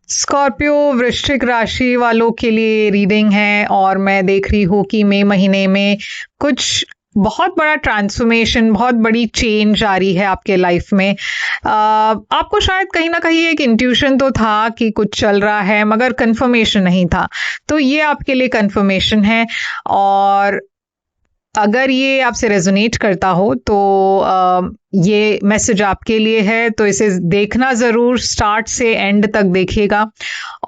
Scorpio वृश्चिक राशि वालों के लिए रीडिंग है और मैं देख रही हूँ कि मई महीने में कुछ बहुत बड़ा ट्रांसफॉर्मेशन, बहुत बड़ी चेंज आ रही है आपके लाइफ में। आपको शायद कहीं ना कहीं एक इंट्यूशन तो था कि कुछ चल रहा है, मगर कंफर्मेशन नहीं था। तो ये आपके लिए कंफर्मेशन है, और अगर ये आपसे रेजोनेट करता हो तो ये मैसेज आपके लिए है। तो इसे देखना ज़रूर, स्टार्ट से एंड तक देखिएगा।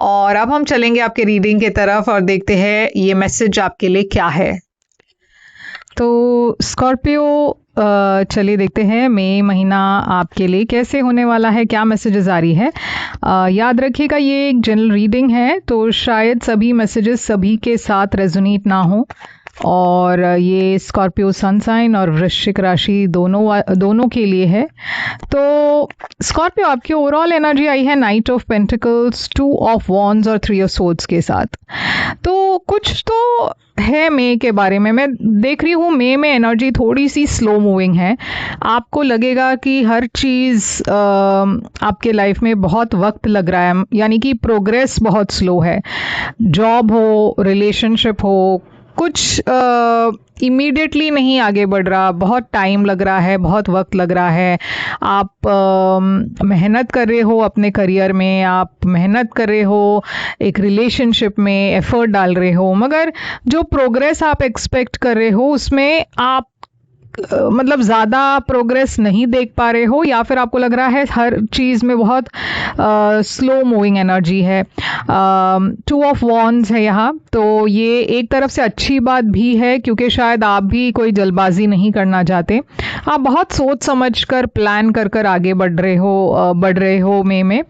और अब हम चलेंगे आपके रीडिंग की तरफ और देखते हैं ये मैसेज आपके लिए क्या है। तो स्कॉर्पियो, चलिए देखते हैं मई महीना आपके लिए कैसे होने वाला है, क्या मैसेजेस आ रही है। याद रखिएगा ये एक जनरल रीडिंग है, तो शायद सभी मैसेजेस सभी के साथ रेजोनेट ना हो, और ये स्कॉर्पियो सन साइन और वृश्चिक राशि दोनों के लिए है। तो स्कॉर्पियो, आपकी ओवरऑल एनर्जी आई है night of pentacles, 2 of wands और 3 ऑफ सोर्ड्स के साथ। तो कुछ तो है मई के बारे में। मैं देख रही हूँ मई में एनर्जी थोड़ी सी स्लो मूविंग है। आपको लगेगा कि हर चीज़ आपके लाइफ में बहुत वक्त लग रहा है, यानी कि प्रोग्रेस बहुत स्लो है। जॉब हो, रिलेशनशिप हो, कुछ इमीडिएटली नहीं आगे बढ़ रहा, बहुत टाइम लग रहा है, बहुत वक्त लग रहा है। आप मेहनत कर रहे हो अपने करियर में, आप मेहनत कर रहे हो एक रिलेशनशिप में, एफर्ट डाल रहे हो, मगर जो प्रोग्रेस आप एक्सपेक्ट कर रहे हो उसमें आप मतलब ज़्यादा प्रोग्रेस नहीं देख पा रहे हो, या फिर आपको लग रहा है हर चीज़ में बहुत स्लो मूविंग एनर्जी है। 2 ऑफ वॉन्ड्स है यहाँ, तो ये एक तरफ से अच्छी बात भी है क्योंकि शायद आप भी कोई जल्दबाजी नहीं करना चाहते। आप बहुत सोच समझ कर प्लान कर आगे बढ़ रहे हो मई में।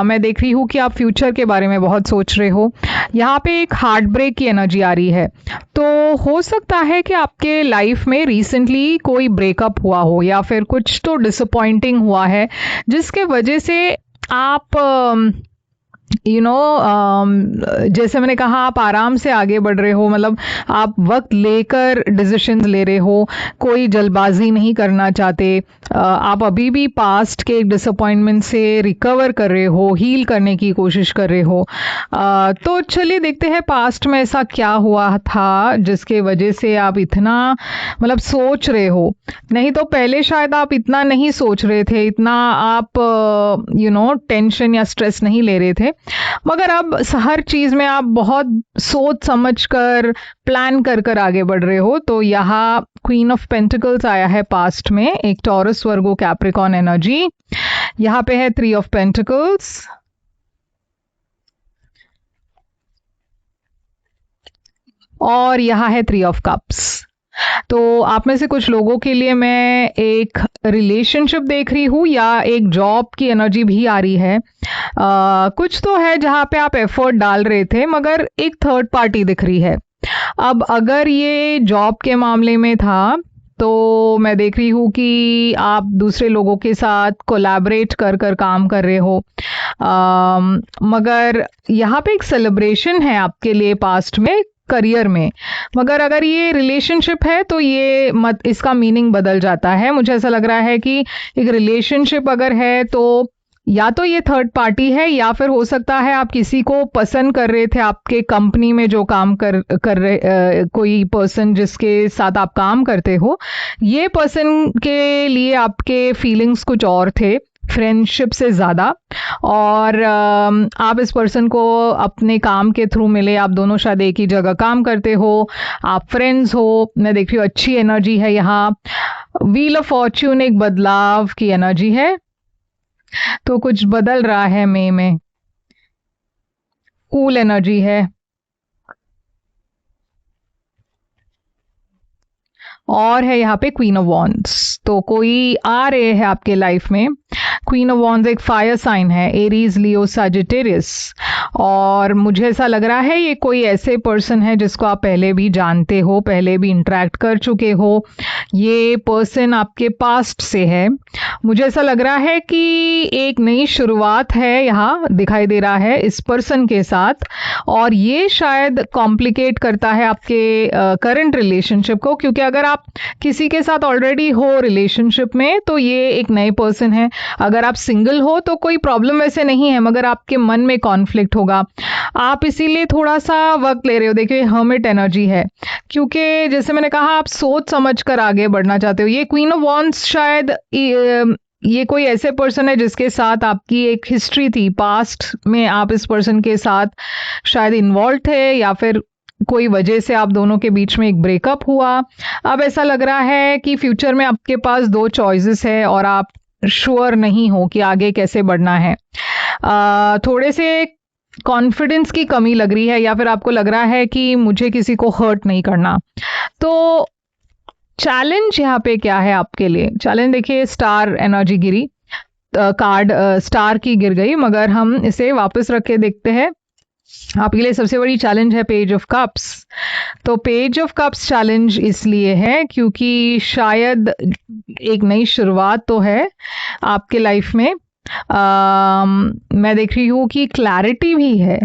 मैं देख रही हूँ कि आप फ्यूचर के बारे में बहुत सोच रहे हो। यहाँ पे एक हार्ट ब्रेक की एनर्जी आ रही है, तो हो सकता है कि आपके लाइफ में रिसेंटली कोई ब्रेकअप हुआ हो, या फिर कुछ तो डिसअपॉइंटिंग हुआ है जिसके वजह से आप जैसे मैंने कहा, आप आराम से आगे बढ़ रहे हो, मतलब आप वक्त लेकर डिसीजंस ले रहे हो, कोई जल्दबाजी नहीं करना चाहते। आप अभी भी पास्ट के डिसअपॉइंटमेंट से रिकवर कर रहे हो, हील करने की कोशिश कर रहे हो। तो चलिए देखते हैं पास्ट में ऐसा क्या हुआ था जिसके वजह से आप इतना मतलब सोच रहे हो। नहीं तो पहले शायद आप इतना नहीं सोच रहे थे, इतना आप टेंशन या स्ट्रेस नहीं ले रहे थे, मगर अब हर चीज में आप बहुत सोच समझ कर प्लान कर आगे बढ़ रहे हो। तो यहाँ क्वीन ऑफ पेंटिकल्स आया है पास्ट में, एक टॉरस वर्गो कैप्रिकॉन एनर्जी। यहाँ पे है 3 ऑफ पेंटिकल्स, और यहाँ है 3 ऑफ कप्स। तो आप में से कुछ लोगों के लिए मैं एक रिलेशनशिप देख रही हूँ, या एक जॉब की एनर्जी भी आ रही है। कुछ तो है जहाँ पे आप एफर्ट डाल रहे थे, मगर एक थर्ड पार्टी दिख रही है। अब अगर ये जॉब के मामले में था, तो मैं देख रही हूँ कि आप दूसरे लोगों के साथ कोलैबोरेट कर काम कर रहे हो। मगर यहाँ पे एक सेलिब्रेशन है आपके लिए पास्ट में, करियर में। मगर अगर ये रिलेशनशिप है तो ये इसका मीनिंग बदल जाता है। मुझे ऐसा लग रहा है कि एक रिलेशनशिप अगर है तो या तो ये थर्ड पार्टी है, या फिर हो सकता है आप किसी को पसंद कर रहे थे, आपके कंपनी में जो काम कर रहे कोई पर्सन जिसके साथ आप काम करते हो, ये पर्सन के लिए आपके फीलिंग्स कुछ और थे, फ्रेंडशिप से ज़्यादा। और आप इस पर्सन को अपने काम के थ्रू मिले, आप दोनों शायद एक ही जगह काम करते हो, आप फ्रेंड्स हो। मैं देख रही हूँ अच्छी एनर्जी है यहाँ। व्हील ऑफ फॉर्च्यून एक बदलाव की एनर्जी है, तो कुछ बदल रहा है मई में। कूल एनर्जी है, और है यहाँ पे क्वीन ऑफ वॉन्ड्स। तो कोई आ रहे हैं आपके लाइफ में। क्वीन ऑफ वॉन्ड्स एक फायर साइन है, एरीज, लियो, सजिटेरियस। और मुझे ऐसा लग रहा है ये कोई ऐसे पर्सन है जिसको आप पहले भी जानते हो, पहले भी इंटरेक्ट कर चुके हो। ये पर्सन आपके पास्ट से है। मुझे ऐसा लग रहा है कि एक नई शुरुआत है यहाँ दिखाई दे रहा है इस पर्सन के साथ, और ये शायद कॉम्प्लिकेट करता है आपके करंट रिलेशनशिप को, क्योंकि अगर आप किसी के साथ ऑलरेडी हो रिलेशनशिप में तो ये एक नए पर्सन है। अगर आप सिंगल हो तो कोई प्रॉब्लम वैसे नहीं है, मगर आपके मन में कॉन्फ्लिक्ट होगा, आप इसीलिए थोड़ा सा वक्त ले रहे हो। देखिए हर्मिट एनर्जी है, क्योंकि जैसे मैंने कहा आप सोच समझ कर आगे बढ़ना चाहते हो। ये क्वीन ऑफ वॉन्ड्स शायद ये कोई ऐसे पर्सन है जिसके साथ आपकी एक हिस्ट्री थी, पास्ट में आप इस पर्सन के साथ शायद इन्वॉल्व थे, या फिर कोई वजह से आप दोनों के बीच में एक ब्रेकअप हुआ। अब ऐसा लग रहा है कि फ्यूचर में आपके पास दो चॉइसेस है और आप श्योर नहीं हो कि आगे कैसे बढ़ना है। थोड़े से कॉन्फिडेंस की कमी लग रही है, या फिर आपको लग रहा है कि मुझे किसी को हर्ट नहीं करना। तो चैलेंज यहाँ पे क्या है आपके लिए? चैलेंज देखिए, स्टार एनर्जी गिरी, कार्ड स्टार की गिर गई, मगर हम इसे वापस रख के देखते हैं। आपके लिए सबसे बड़ी चैलेंज है पेज ऑफ कप्स। तो पेज ऑफ कप्स चैलेंज इसलिए है क्योंकि शायद एक नई शुरुआत तो है आपके लाइफ में। मैं देख रही हूँ कि क्लैरिटी भी है।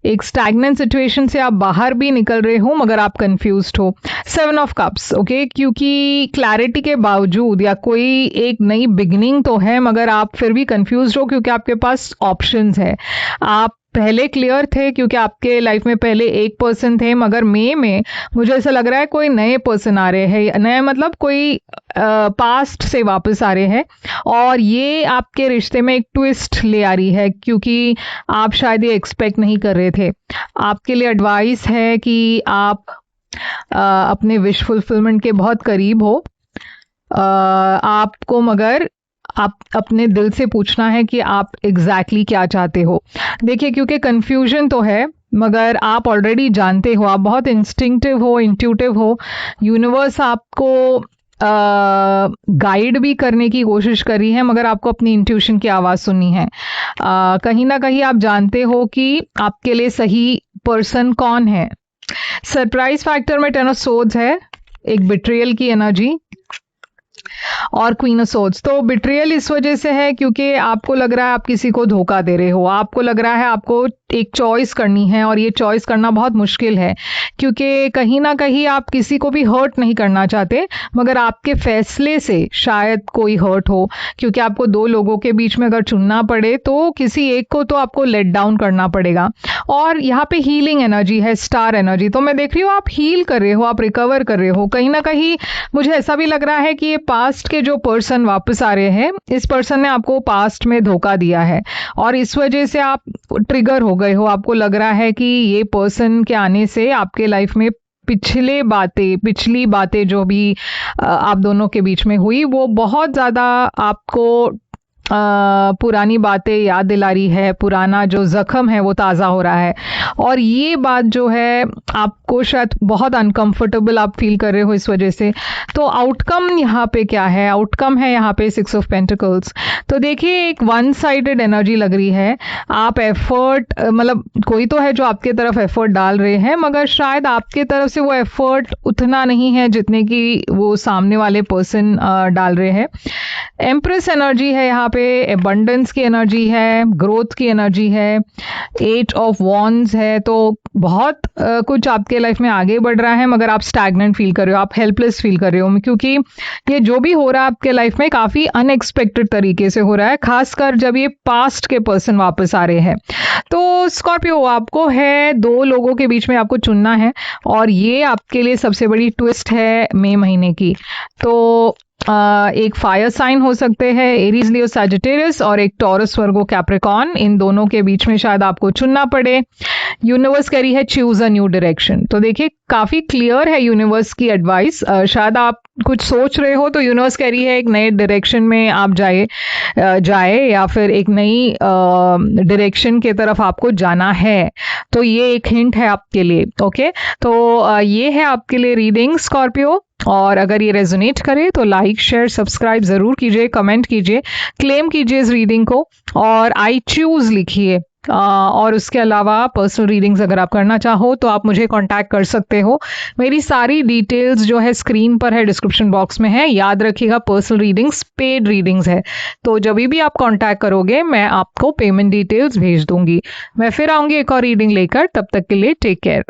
एक स्टैग्नेंट सिचुएशन से आप बाहर भी निकल रहे हो, मगर आप कंफ्यूज्ड हो। 7 ऑफ कप्स, ओके, क्योंकि क्लैरिटी के बावजूद या कोई एक नई बिगिनिंग तो है, मगर आप फिर भी कंफ्यूज्ड हो क्योंकि आपके पास ऑप्शंस है। आप पहले क्लियर थे क्योंकि आपके लाइफ में पहले एक पर्सन थे, मगर मई में मुझे ऐसा लग रहा है कोई नए पर्सन आ रहे हैं। नए मतलब कोई पास्ट से वापस आ रहे हैं, और ये आपके रिश्ते में एक ट्विस्ट ले आ रही है, क्योंकि आप शायद ये एक्सपेक्ट नहीं कर रहे थे। आपके लिए एडवाइस है कि आप अपने विश फुलफिलमेंट के बहुत करीब हो। आपको मगर आप अपने दिल से पूछना है कि आप एग्जैक्टली क्या चाहते हो। देखिए क्योंकि कंफ्यूजन तो है, मगर आप ऑलरेडी जानते हो, आप बहुत इंस्टिंक्टिव हो, इंट्यूटिव हो। यूनिवर्स आपको गाइड भी करने की कोशिश करी है, मगर आपको अपनी इंट्यूशन की आवाज़ सुननी है। कहीं ना कहीं आप जानते हो कि आपके लिए सही पर्सन कौन है। सरप्राइज फैक्टर में 10 ऑफ सोर्ड्स है, एक बिट्रियल की एनर्जी और क्वीन ऑफ सोर्ड्स। तो बिट्रियल इस वजह से है क्योंकि आपको लग रहा है आप किसी को धोखा दे रहे हो। आपको लग रहा है आपको एक चॉइस करनी है, और ये चॉइस करना बहुत मुश्किल है, क्योंकि कहीं ना कहीं आप किसी को भी हर्ट नहीं करना चाहते, मगर आपके फैसले से शायद कोई हर्ट हो। क्योंकि आपको दो लोगों के बीच में अगर चुनना पड़े तो किसी एक को तो आपको लेट डाउन करना पड़ेगा। और यहाँ पे हीलिंग एनर्जी है, स्टार एनर्जी। तो मैं देख रही हूँ आप हील कर रहे हो, आप रिकवर कर रहे हो। कहीं ना कहीं मुझे ऐसा भी लग रहा है कि ये पास्ट के जो पर्सन वापस आ रहे हैं, इस पर्सन ने आपको पास्ट में धोखा दिया है, और इस वजह से आप ट्रिगर हो गए हो। आपको लग रहा है कि ये पर्सन के आने से आपके लाइफ में पिछली बातें जो भी आप दोनों के बीच में हुई, वो बहुत ज़्यादा आपको पुरानी बातें याद दिला रही है। पुराना जो जख्म है वो ताज़ा हो रहा है, और ये बात जो है आपको शायद बहुत अनकंफर्टेबल आप फील कर रहे हो इस वजह से। तो आउटकम यहाँ पे क्या है? आउटकम है यहाँ पे 6 ऑफ पेंटिकल्स। तो देखिए एक वन साइडेड एनर्जी लग रही है। आप एफर्ट, मतलब कोई तो है जो आपके तरफ एफर्ट डाल रहे हैं, मगर शायद आपके तरफ से वो एफर्ट उतना नहीं है जितने की वो सामने वाले पर्सन डाल रहे हैं। एम्प्रेस एनर्जी है यहाँ पे, एबंडेंस की एनर्जी है, ग्रोथ की एनर्जी है, 8 ऑफ वॉन्ड्स है। तो बहुत कुछ आपके लाइफ में आगे बढ़ रहा है, मगर आप स्टैग्नेंट फील कर रहे हो, आप हेल्पलेस फील कर रहे हो, क्योंकि ये जो भी हो रहा है आपके लाइफ में काफ़ी अनएक्सपेक्टेड तरीके से हो रहा है, खासकर जब ये पास्ट के पर्सन वापस आ रहे हैं। तो स्कॉर्पियो, आपको है दो लोगों के बीच में आपको चुनना है, और ये आपके लिए सबसे बड़ी ट्विस्ट है मई महीने की। तो एक फायर साइन हो सकते हैं, एरीज, लियो, सैजिटेरियस, और एक टॉरस, वर्गो, कैप्रिकॉर्न। इन दोनों के बीच में शायद आपको चुनना पड़े। यूनिवर्स कह रही है चूज अ न्यू डायरेक्शन। तो देखिए काफी क्लियर है यूनिवर्स की एडवाइस। शायद आप कुछ सोच रहे हो तो यूनिवर्स कह रही है एक नए डायरेक्शन में आप जाए या फिर एक नई डायरेक्शन के तरफ आपको जाना है। तो ये एक हिंट है आपके लिए। ओके, तो ये है आपके लिए रीडिंग स्कॉर्पियो। और अगर ये रेजोनेट करे तो लाइक, शेयर, सब्सक्राइब जरूर कीजिए, कमेंट कीजिए, क्लेम कीजिए इस रीडिंग को, और आई चूज लिखिए और उसके अलावा पर्सनल रीडिंग्स अगर आप करना चाहो तो आप मुझे कांटेक्ट कर सकते हो। मेरी सारी डिटेल्स जो है स्क्रीन पर है, डिस्क्रिप्शन बॉक्स में है। याद रखिएगा, पर्सनल रीडिंग्स पेड रीडिंग्स है, तो जब भी आप कांटेक्ट करोगे मैं आपको पेमेंट डिटेल्स भेज दूंगी। मैं फिर आऊंगी एक और रीडिंग लेकर, तब तक के लिए टेक केयर।